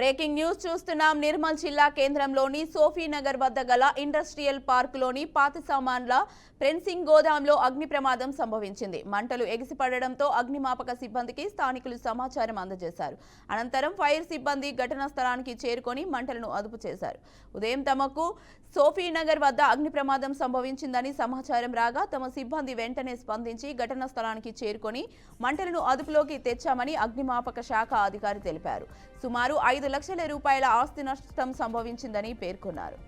Breaking news చూస్తున్నాం. నిర్మల్ జిల్లా కేంద్రంలోని సోఫీనగర్ వద్ద గల ఇండస్ట్రియల్ పార్కులోని పాత సామాన్ల ప్రెన్సింగ్ గోదాంలో అగ్ని ప్రమాదం సంభవించింది. మంటలు ఎగిసిపడడంతో అగ్నిమాపక సిబ్బందికి స్థానికులు సమాచారం అందజేశారు. అనంతరం ఫైర్ సిబ్బంది ఘటనా స్థలానికి చేరుకొని మంటలను అదుపు చేశారు. ఉదయం తమకు సోఫీనగర్ వద్ద అగ్ని ప్రమాదం సంభవించిందని సమాచారం రాగా తమ సిబ్బంది వెంటనే స్పందించి ఘటనా స్థలానికి చేరుకొని మంటలను అదుపులోకి తెచ్చామని అగ్నిమాపక శాఖ అధికారి తెలిపారు. సుమారు 5 లక్షల రూపాయల ఆస్తి నష్టం సంభవించిందని పేర్కొన్నారు.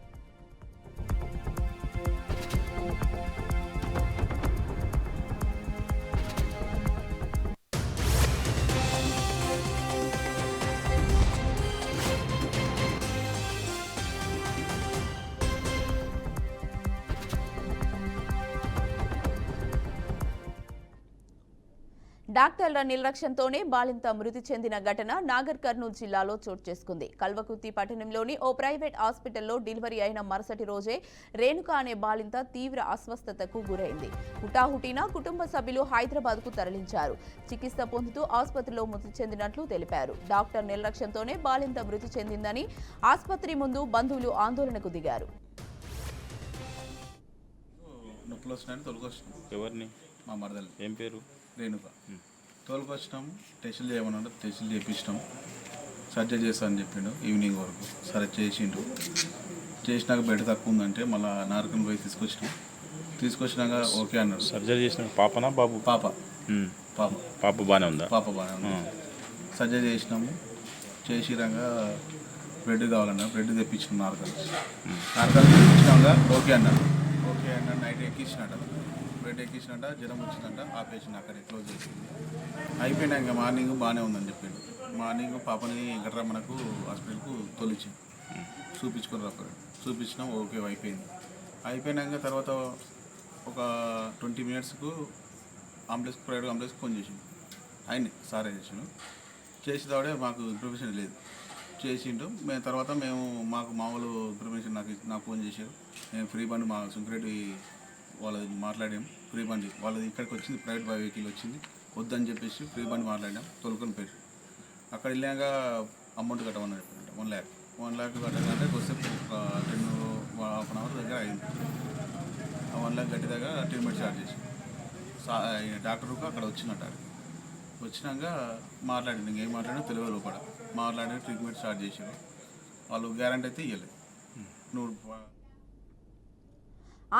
డాక్టర్ల నిర్లక్ష్యంతోనే బాలింత మృతి చెందిన ఘటన నాగర్ కర్నూలు జిల్లాలో చోటు చేసుకుంది. కల్వకుర్తి పట్టణంలోని ఓ ప్రైవేట్ హాస్పిటల్లో డెలివరీ అయిన మరుసటి రోజే రేణుక అనే బాలింత తీవ్ర అస్వస్థతకు గురైంది. హుటాహుటిన కుటుంబ సభ్యులు హైదరాబాద్కు తరలించారు. చికిత్స పొందుతూ ఆసుపత్రిలో మృతి చెందినట్లు తెలిపారు. డాక్టర్ నిర్లక్ష్యంతోనే బాలింత మృతి చెందిందని ఆసుపత్రి ముందు బంధువులు ఆందోళనకు దిగారు. ఏం పేరు? రేణుక. తోలుకొచ్చినాము, టెస్టులు చేయమన్నాడు, టెస్టులు చేయించినాం, సర్జరీ చేస్తా అని చెప్పిండు. ఈవినింగ్ వరకు సరే చేసిండు. చేసినాక బెడ్ తక్కువ ఉందంటే మళ్ళీ నార్కన్ పోయి తీసుకొచ్చినాక ఓకే అన్నాడు. సర్జరీ చేసిన పాపనా బాబు? పాప పాప బాగానే ఉందా? పాప బాగానే ఉంది. సర్జరీ చేసినాము. చేసినాక బ్రెడ్ కావాలన్నా బ్రెడ్ తెప్పించినాం. నార్కల్ తెప్పించినాక ఓకే అన్నాడు. నైట్ ఎక్కించినట్ట, బ్రెడ్ ఎక్కించినట్ట, జ్వరం వచ్చిందంట, ఆపేసిన అక్కడ క్లోజ్ చేసింది. అయిపోయినా ఇంకా మార్నింగ్ బాగానే ఉందని చెప్పిండు. మార్నింగ్ పాపని వెంకటరమణకు హాస్పిటల్కు తోలిచ్చింది. చూపించినాం, ఓకే అయిపోయింది. అయిపోయినాక తర్వాత ఒక 20 మినిట్స్కు ప్రైవేట్ అంబులెన్స్కి ఫోన్ చేసిండు. ఆయన్ని సారే చేసిండు. చేసేదాడే మాకు ఇన్ఫర్మేషన్ లేదు. చేసిండు. మేము మాకు మామూలు ఇన్ఫర్మేషన్ నాకు ఫోన్ చేశారు. నేను ఫ్రీ బండి మా సుంకిరెడ్డి వాళ్ళది మాట్లాడాం. ఫ్రీ బండి వాళ్ళది ఇక్కడికి వచ్చింది, ప్రైవేట్ వెహికల్ వచ్చింది, వద్దని చెప్పేసి ఫ్రీ బండి మాట్లాడాం. తొలుకొని పోయి అక్కడ వెళ్ళాక అమౌంట్ కట్టమని చెప్పారంట. 1 lakh కట్టాలంటే కొద్దిసేపు 10-1/2 hour దగ్గర అయింది. ఆ 1 lakh కట్టేదాకా ట్రీట్మెంట్ స్టార్ట్ చేసి డాక్టర్కు అక్కడ వచ్చినట్టు వచ్చినాక మాట్లాడింది. ఇంకేం మాట్లాడినా తెలియదు. లోపల మాట్లాడి ట్రీట్మెంట్ స్టార్ట్ చేశారు. వాళ్ళు గ్యారంటీ అయితే ఇవ్వలేదు.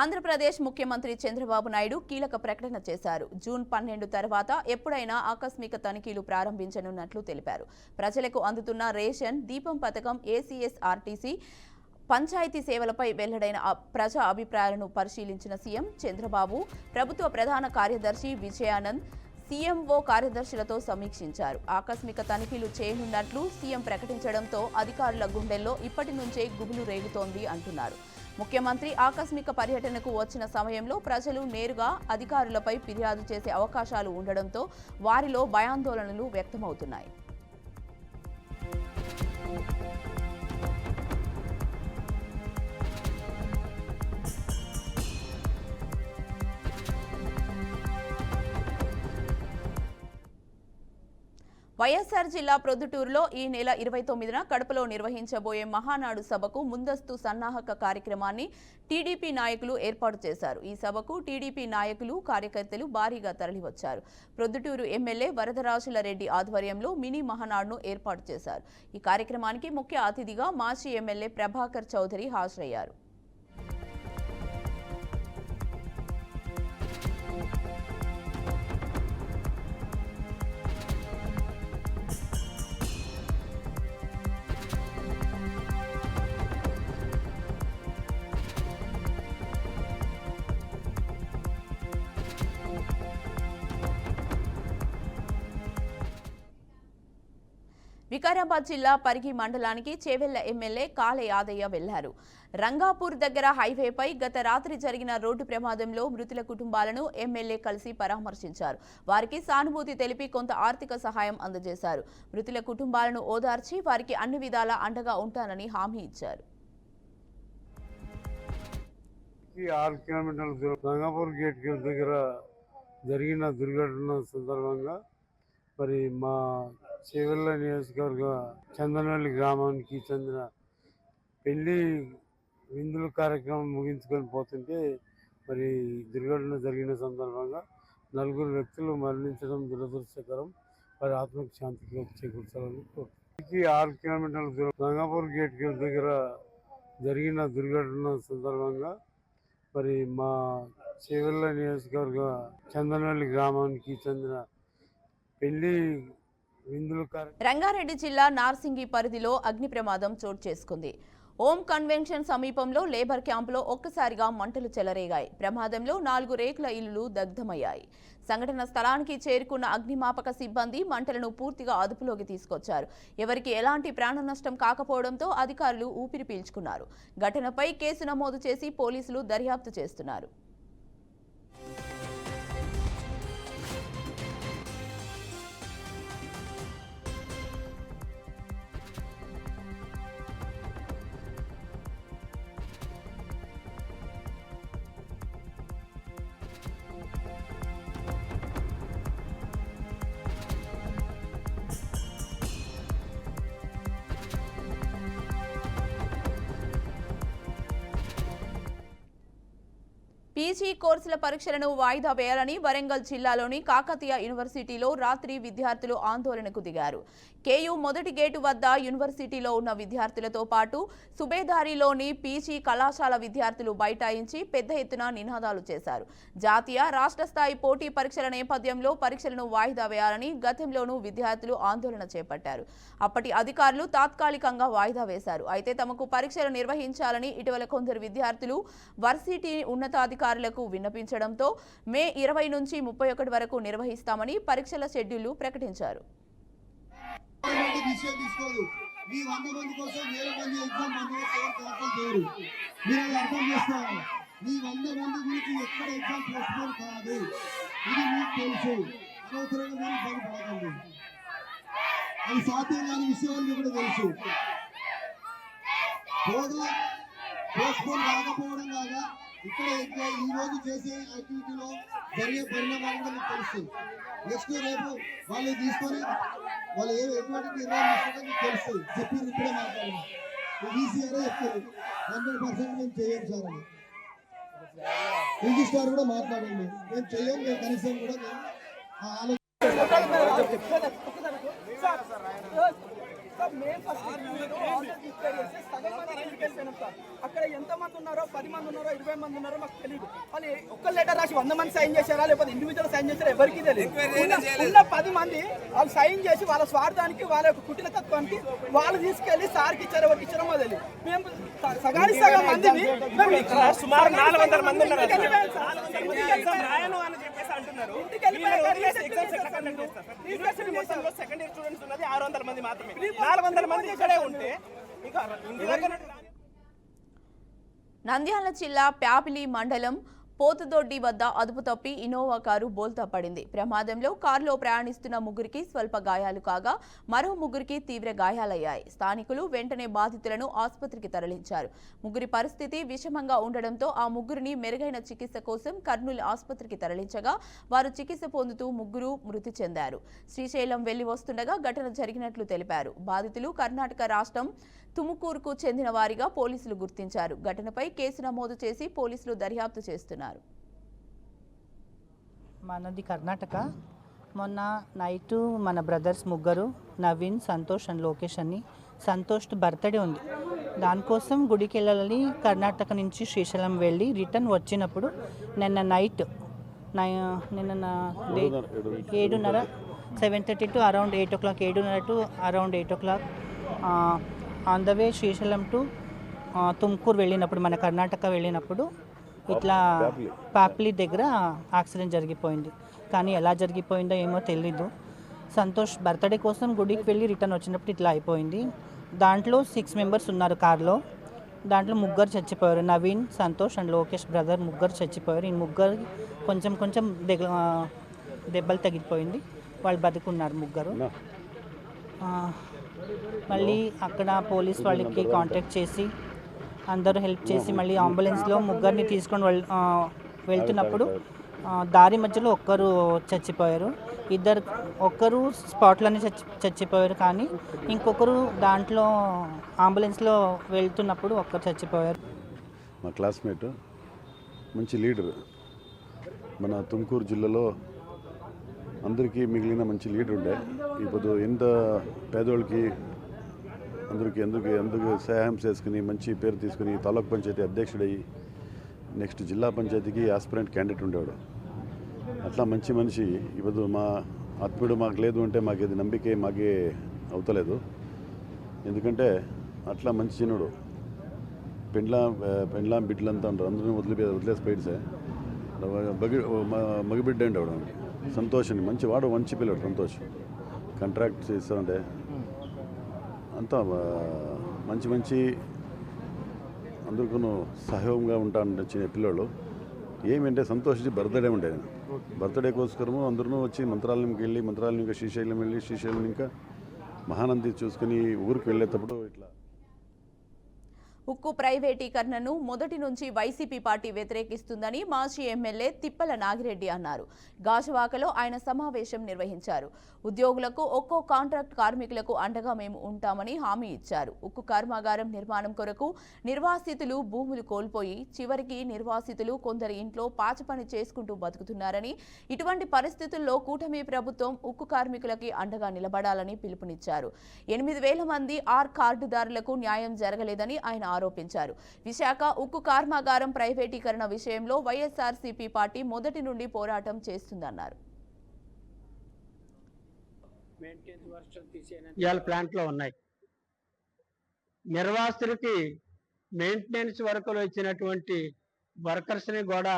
ఆంధ్రప్రదేశ్ ముఖ్యమంత్రి చంద్రబాబు నాయుడు కీలక ప్రకటన చేశారు. జూన్ 12 తర్వాత ఎప్పుడైనా ఆకస్మిక తనిఖీలు ప్రారంభించనున్నట్లు తెలిపారు. ప్రజలకు అందుతున్న రేషన్, దీపం పథకం, ఏసీఎస్, ఆర్టీసీ, పంచాయతీ సేవలపై వెల్లడైన ప్రజా అభిప్రాయాలను పరిశీలించిన సీఎం చంద్రబాబు ప్రభుత్వ ప్రధాన కార్యదర్శి విజయానంద్, సీఎంఓ కార్యదర్శులతో సమీక్షించారు. ఆకస్మిక తనిఖీలు చేయనున్నట్లు సీఎం ప్రకటించడంతో అధికారుల గుండెల్లో ఇప్పటి నుంచే గుబులు రేగుతోంది అంటున్నారు. ముఖ్యమంత్రి ఆకస్మిక పర్యటనకు వచ్చిన సమయంలో ప్రజలు నేరుగా అధికారులపై ఫిర్యాదు చేసే అవకాశాలు ఉండడంతో వారిలో భయాందోళనలు వ్యక్తమవుతున్నాయి. వైఎస్ఆర్ జిల్లా ప్రొద్దుటూరులో ఈ నెల 29న కడపలో నిర్వహించబోయే మహానాడు సభకు ముందస్తు సన్నాహక కార్యక్రమాన్ని టీడీపీ నాయకులు ఏర్పాటు చేశారు. ఈ సభకు టీడీపీ నాయకులు, కార్యకర్తలు భారీగా తరలివచ్చారు. ప్రొద్దుటూరు ఎమ్మెల్యే వరదరాజుల రెడ్డి ఆధ్వర్యంలో మినీ మహానాడును ఏర్పాటు చేశారు. ఈ కార్యక్రమానికి ముఖ్య అతిథిగా మాజీ ఎమ్మెల్యే ప్రభాకర్ చౌదరి హాజరయ్యారు. వికారాబాద్ జిల్లా పరిగి మండలానికి చేవెళ్ల ఎమ్మెల్యే కాళ యాదయ్య వెళ్లారు. రంగాపూర్ దగ్గర హైవేపై గత రాత్రి జరిగిన రోడ్డు ప్రమాదంలో మృతుల కుటుంబాలను ఎమ్మెల్యే కలిసి పరామర్శించారు. వారికి సానుభూతి తెలిపి కొంత ఆర్థిక సహాయం అందజేశారు. మృతుల కుటుంబాలను ఓదార్చి వారికి అన్ని విధాలా అండగా ఉంటానని హామీ ఇచ్చారు. 6 కిలోమీటర్ల రంగాపూర్ గేట్ దగ్గర జరిగిన దుర్ఘటన సందర్భంగా మరి మా చేవెళ్ళ నియోజకవర్గ చందనవల్లి గ్రామానికి చెందిన పెళ్లి విందుల కార్యక్రమం ముగించుకొని పోతుంటే మరి దుర్ఘటన జరిగిన సందర్భంగా 4 వ్యక్తులు మరణించడం దురదృష్టకరం. వారి ఆత్మకు శాంతికి చేకూర్చాలని కోరుతున్నాను. 6 కిలోమీటర్ల దూరం గంగాపూర్ గేట్ దగ్గర జరిగిన దుర్ఘటన సందర్భంగా మరి మా చేవెళ్ళ నియోజకవర్గ చందనవల్లి గ్రామానికి చెందిన పెళ్లి విందుల రంగారెడ్డి జిల్లా నార్సింగి పరిధిలో అగ్ని ప్రమాదం చోటు చేసుకుంది. ఓం కన్వెన్షన్ సమీపంలో లేబర్ క్యాంపులో ఒక్కసారిగా మంటలు చెలరేగాయి. ప్రమాదంలో 4 రేకుల ఇళ్లు దగ్ధమయ్యాయి. సంఘటన స్థలానికి చేరుకున్న అగ్నిమాపక సిబ్బంది మంటలను పూర్తిగా అదుపులోకి తీసుకొచ్చారు. ఎవరికి ఎలాంటి ప్రాణ నష్టం కాకపోవడంతో అధికారులు ఊపిరి పీల్చుకున్నారు. ఘటనపై కేసు నమోదు చేసి పోలీసులు దర్యాప్తు చేస్తున్నారు. పీజీ కోర్సుల పరీక్షలను వాయిదా వేయాలని వరంగల్ జిల్లాలోని కాకతీయ యూనివర్సిటీలో రాత్రి విద్యార్థులు ఆందోళనకు దిగారు. కేయూ మొదటి గేటు వద్ద యూనివర్సిటీలో ఉన్న విద్యార్థులతో పాటు సుబేదారిలోని పీజీ కళాశాల విద్యార్థులు బైఠాయించి పెద్ద ఎత్తున నినాదాలు చేశారు. జాతీయ రాష్ట్ర స్థాయి పోటీ పరీక్షల నేపథ్యంలో పరీక్షలను వాయిదా వేయాలని గతంలోనూ విద్యార్థులు ఆందోళన చేపట్టారు. అప్పటి అధికారులు తాత్కాలికంగా వాయిదా వేశారు. అయితే తమకు పరీక్షలు నిర్వహించాలని ఇటీవల కొందరు విద్యార్థులు వర్సిటీ ఉన్నతాధికారులకు విన్నపించడంతో మే 20 నుంచి 31 వరకు నిర్వహిస్తామని పరీక్షల షెడ్యూల్ ప్రకటించారు. అది సాధ్యం కాని విషయాన్ని కూడా తెలుసు. పోస్ట్పోన్ కాకపోవడం కాగా ఇక్కడ ఈ రోజు చేసే యాక్టివిటీలో జరిగే పరిణామాలు కూడా మీకు తెలుసు. నెక్స్ట్ రేపు వాళ్ళు తీసుకొని వాళ్ళు ఎటువంటి నిర్ణయం తీసుకుంటే మీకు తెలుస్తుంది. చెప్పారు ఇప్పుడే మాట్లాడారు. ఈసీఆర్ చెప్తారు 100% మేము చేయం సార్ అని. రిజిస్ట్రార్ కూడా మాట్లాడండి, మేము చెయ్యం, మేము కనీసం కూడా ఆలోచన అక్కడ ఎంతమంది ఉన్నారో 10 మంది ఉన్నారో 20 మంది ఉన్నారో మాకు తెలియదు. వాళ్ళు ఒక్క లెటర్ రాసి 100 మంది సైన్ చేశారా లేకపోతే ఇండివిజువల్ సైన్ చేశారా ఎవరికి తెలియదు. ఉన్న 10 మంది వాళ్ళు సైన్ చేసి వాళ్ళ స్వార్థానికి వాళ్ళ యొక్క కుటిల తత్వానికి వాళ్ళు తీసుకెళ్లి సార్కి ఇచ్చారో ఒకటి ఇచ్చారో తెలియదు. మేము సగానికి సగం మంది సుమారు 400 మంది సెకండ్ ఇయర్ స్టూడెంట్స్ ఉన్నది 600 మంది మాత్రమే. 400 మంది ఇక్కడే ఉంటే నంద్యాల జిల్లా ప్యాపిలి మండలం పోతుదొడ్డి వద్ద అదుపు తప్పి ఇన్నోవా కారు బోల్తా పడింది. ప్రమాదంలో కారులో ప్రయాణిస్తున్న 3కి స్వల్ప గాయాలు కాగా మరో 3కి తీవ్ర గాయాలయ్యాయి. స్థానికులు వెంటనే బాధితులను ఆసుపత్రికి తరలించారు. 3 పరిస్థితి విషమంగా ఉండడంతో ఆ 3ని మెరుగైన చికిత్స కోసం కర్నూలు ఆసుపత్రికి తరలించగా వారు చికిత్స పొందుతూ 3 మృతి చెందారు. శ్రీశైలం వెళ్లి వస్తుండగా ఘటన జరిగినట్లు తెలిపారు. బాధితులు కర్ణాటక రాష్ట్రం తుముకూరుకు చెందిన వారిగా పోలీసులు గుర్తించారు. ఘటనపై కేసు నమోదు చేసి పోలీసులు దర్యాప్తు చేస్తున్నారు. మనది కర్ణాటక. మొన్న నైటు మన బ్రదర్స్ 3 నవీన్, సంతోష్ అండ్ లోకేష్ అని సంతోష్ బర్త్డే ఉంది. దానికోసం గుడికి వెళ్ళాలని కర్ణాటక నుంచి శ్రీశైలం వెళ్ళి రిటర్న్ వచ్చినప్పుడు నిన్న night 7:30 7:30 to around 8 o'clock 7:30 to around 8 o'clock on the way Srisailam to Tumkur వెళ్ళినప్పుడు మన కర్ణాటక వెళ్ళినప్పుడు ఇట్లా పాప్లీ దగ్గర యాక్సిడెంట్ జరిగిపోయింది. కానీ ఎలా జరిగిపోయిందో ఏమో తెలీదు. సంతోష్ బర్త్డే కోసం గుడికి వెళ్ళి రిటర్న్ వచ్చినప్పుడు ఇట్లా అయిపోయింది. దాంట్లో 6 మెంబర్స్ ఉన్నారు కార్లో. దాంట్లో 3 చచ్చిపోయారు. నవీన్, సంతోష్ అండ్ లోకేష్ బ్రదర్ 3 చచ్చిపోయారు. ఈ 3 కొంచెం దెబ్బలు తగిలిపోయింది. వాళ్ళు బతుకున్నారు 3. మళ్ళీ అక్కడ పోలీస్ వాళ్ళకి కాంటాక్ట్ చేసి అందరూ హెల్ప్ చేసి మళ్ళీ అంబులెన్స్లో 3 తీసుకొని వెళ్తున్నప్పుడు దారి మధ్యలో 1 చచ్చిపోయారు. ఒక్కరు స్పాట్లోనే చచ్చిపోయారు, కానీ ఇంకొకరు దాంట్లో అంబులెన్స్లో వెళ్తున్నప్పుడు ఒక్కరు చచ్చిపోయారు. మా క్లాస్మేట్ మంచి లీడర్, మన తుమ్కూరు జిల్లాలో అందరికీ మిగిలిన మంచి లీడర్ ఉండే. ఇప్పుడు ఎంత పేదోళ్ళకి అందుకు సహాయం చేసుకుని మంచి పేరు తీసుకుని తాలూక్ పంచాయతీ అధ్యక్షుడయ్యి నెక్స్ట్ జిల్లా పంచాయతీకి ఆస్పిరెంట్ క్యాండిడేట్ ఉండేవాడు. అట్లా మంచి మనిషి. ఇప్పుడు మా ఆత్మీయుడు మాకు లేదు అంటే మాకు ఇది నమ్మికే మాకే అవుతలేదు. ఎందుకంటే అట్లా మంచి చిన్నుడు. పెండ్లాం బిడ్డలంతా ఉంటారు, అందరినీ వదిలేసి పోయిడ్సే మగబిడ్డ అండి ఆవిడ. సంతోష్ అని మంచి వాడు, మంచి పిల్లడు సంతోష్. కాంట్రాక్ట్ ఇస్తానంటే అంతా మంచి అందరికీ సహయోగంగా ఉంటాను చిన్న పిల్లలు. ఏమంటే సంతోష్ బర్త్డే ఉండేది. బర్త్డే కోసము అందరూ వచ్చి మంత్రాలయంకి వెళ్ళి, మంత్రాలయం ఇంకా శ్రీశైలం వెళ్ళి, శ్రీశైలం ఇంకా మహానంది చూసుకుని ఊరికి వెళ్ళేటప్పుడు ఇట్లా. ఉక్కు ప్రైవేటీకరణను మొదటి నుంచి వైసీపీ పార్టీ వ్యతిరేకిస్తుందని మాజీ ఎమ్మెల్యే తిప్పల నాగిరెడ్డి అన్నారు. గాజువాకలో ఆయన సమావేశం నిర్వహించారు. ఉద్యోగులకు ఒక్కో కాంట్రాక్ట్ కార్మికులకు అండగా మేము ఉంటామని హామీ ఇచ్చారు. ఉక్కు కర్మాగారం నిర్మాణం కొరకు నిర్వాసితులు భూములు కోల్పోయి చివరికి నిర్వాసితులు కొందరి ఇంట్లో పాచపని చేసుకుంటూ బతుకుతున్నారని, ఇటువంటి పరిస్థితుల్లో కూటమి ప్రభుత్వం ఉక్కు కార్మికులకి అండగా నిలబడాలని పిలుపునిచ్చారు. 8,000 మంది ఆర్ కార్డుదారులకు న్యాయం జరగలేదని ఆయన ఆరోపించారు. విశాఖ ఉక్కు కర్మాగారం ప్రైవేటీకరణ విషయంలో వైఎస్ఆర్సీపీ పార్టీ మొదటి నుండి పోరాటం చేస్తుందన్నారు. ఇవాళ ప్లాంట్లో ఉన్నాయి. నిర్వాసితులకి మెయింటెనెన్స్ వర్కులు ఇచ్చినటువంటి వర్కర్స్ని కూడా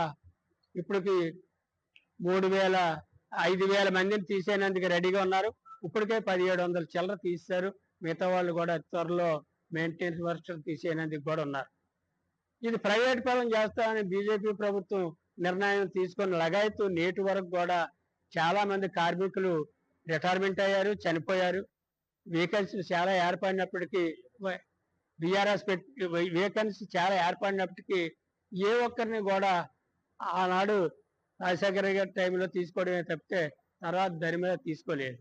ఇప్పటికి 5,000 మందిని తీసేందుకు రెడీగా ఉన్నారు. ఇప్పటికే 1,700 చిల్లర తీశారు. మిగతా వాళ్ళు కూడా త్వరలో మెయింటెనెన్స్ వర్కర్స్ తీసేందుకు కూడా ఉన్నారు. ఇది ప్రైవేట్ పరం చేస్తామని బీజేపీ ప్రభుత్వం నిర్ణయం తీసుకొని లగాయతూ నేటి వరకు కూడా చాలా మంది కార్మికులు రిటైర్మెంట్ అయ్యారు, చనిపోయారు. వేకెన్సీ చాలా ఏర్పడినప్పటికీ బీఆర్ఎస్ వేకెన్సీ చాలా ఏర్పడినప్పటికీ ఏ ఒక్కరిని కూడా ఆనాడు రాజశేఖర గారి టైంలో తీసుకోవడమే తప్పితే తర్వాత దాని మీద తీసుకోలేదు.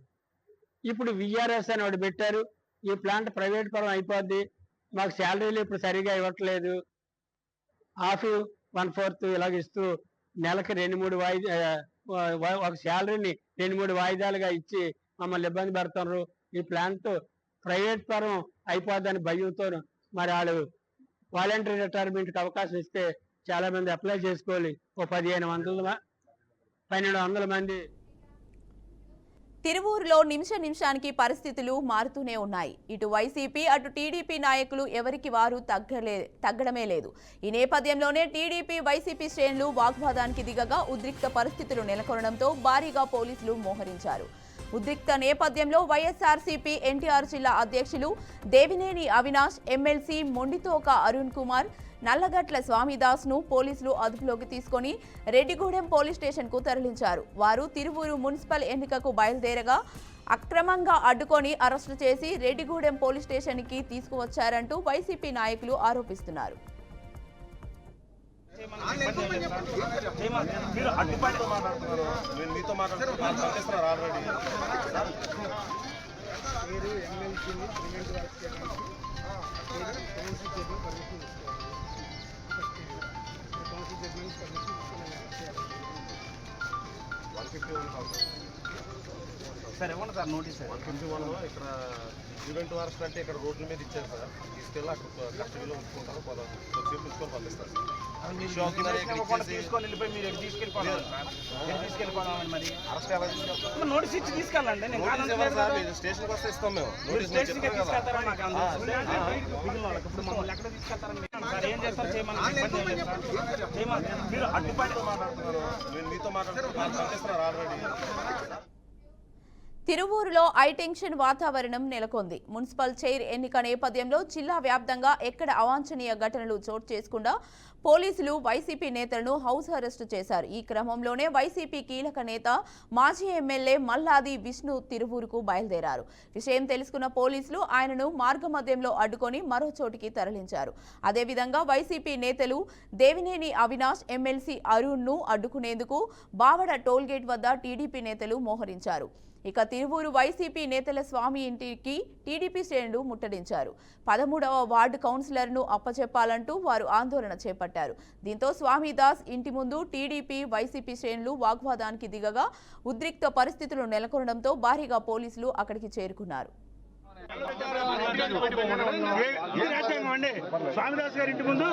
ఇప్పుడు విఆర్ఎస్ అని ఒకటి పెట్టారు. ఈ ప్లాంట్ ప్రైవేట్ పరం అయిపోద్ది, మాకు శాలరీలు ఇప్పుడు సరిగా ఇవ్వట్లేదు, 1/4 ఇలాగ ఇస్తూ నెలకి 2-3 ఒక శాలరీని 2-3 వాయిదాలుగా ఇచ్చి మమ్మల్ని ఇబ్బంది పెడుతున్నారు. ఈ ప్లాంట్ ప్రైవేట్ పరం అయిపోద్దని భయంతో మరి వాళ్ళు వాలంటరీ రిటైర్మెంట్కి అవకాశం ఇస్తే చాలా మంది అప్లై చేసుకోవాలి. 1,500-1,200 మంది. తిరువూరులో నిమిషానికి పరిస్థితులు మారుతూనే ఉన్నాయి. ఇటు వైసీపీ అటు టీడీపీ నాయకులు ఎవరికి వారు తగ్గడమే లేదు. ఈ నేపథ్యంలోనే టీడీపీ వైసీపీ శ్రేణులు వాగ్వాదానికి దిగగా ఉద్రిక్త పరిస్థితులు నెలకొనడంతో భారీగా పోలీసులు మోహరించారు. ఉద్రిక్త నేపథ్యంలో వైఎస్ఆర్సీపీ ఎన్టీఆర్ జిల్లా అధ్యక్షులు దేవినేని అవినాష్, ఎమ్మెల్సీ మొండితోక అరుణ్ కుమార్, నల్లగట్ల స్వామిదాస్ను పోలీసులు అదుపులోకి తీసుకొని రెడ్డిగూడెం పోలీస్ స్టేషన్కు తరలించారు. వారు తిరువూరు మున్సిపల్ ఎన్నికకు బయలుదేరగా అక్రమంగా అడ్డుకొని అరెస్టు చేసి రెడ్డిగూడెం పోలీస్ స్టేషన్కి తీసుకువచ్చారంటూ వైసీపీ నాయకులు ఆరోపిస్తున్నారు. సార్ ఇవ్వండి సార్ నోటీస్. 151 ఇక్కడ ఈవెంట్ వారస్ట్ అంటే ఇక్కడ రోడ్ల మీద ఇచ్చారు సార్. తీసుకెళ్ళి అక్కడ కస్టడీలో ఉంచుకుంటారు, కొద్దిసేపు ఉంచుకొని పంపిస్తారు సార్. నోటీస్ ఇచ్చి తీసుకెళ్ళండి. స్టేషన్కి వస్తే ఇస్తాం మేము. ఇప్పుడు మమ్మల్ని ఎక్కడ తీసుకెళ్తారని ఏం చేస్తారు చేయమని మీరు అడ్డుపడి మీతో మాట్లాడుతున్నారు ఆల్రెడీ. తిరువూరులో హైటెన్షన్ వాతావరణం నెలకొంది. మున్సిపల్ చైర్ ఎన్నిక నేపథ్యంలో జిల్లా వ్యాప్తంగా ఎక్కడ అవాంఛనీయ ఘటనలు చోటు చేసుకుండా పోలీసులు వైసీపీ నేతలను హౌస్ అరెస్టు చేశారు. ఈ క్రమంలోనే వైసీపీ కీలక నేత మాజీ ఎమ్మెల్యే మల్లాది విష్ణు తిరువూరుకు బయలుదేరారు. విషయం తెలుసుకున్న పోలీసులు ఆయనను మార్గమధ్యంలో అడ్డుకొని మరో చోటికి తరలించారు. అదేవిధంగా వైసీపీ నేతలు దేవినేని అవినాష్, ఎమ్మెల్సీ అరుణ్ను అడ్డుకునేందుకు బావడ టోల్గేట్ వద్ద టీడీపీ నేతలు మోహరించారు. ఇక తిరువూరు వైసీపీ నేతల స్వామి ఇంటికి టీడీపీ శ్రేణులు ముట్టడించారు. 13వ వార్డు కౌన్సిలర్ను అప్పచెప్పాలంటూ వారు ఆందోళన చేపట్టారు. దీంతో స్వామిదాస్ ఇంటి ముందు టీడీపీ వైసీపీ శ్రేణులు వాగ్వాదానికి దిగగా ఉద్రిక్త పరిస్థితులు నెలకొనడంతో భారీగా పోలీసులు అక్కడికి చేరుకున్నారు. స్వామిదాస్ గారి ఇంటి ముందు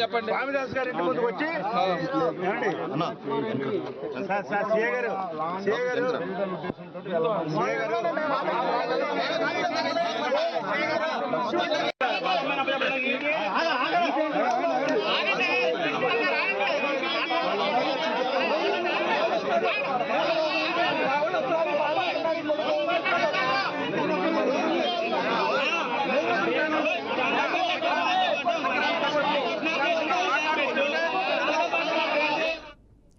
చెప్పండి. స్వామిదాస్ గారి ఇంటి ముందుకు వచ్చి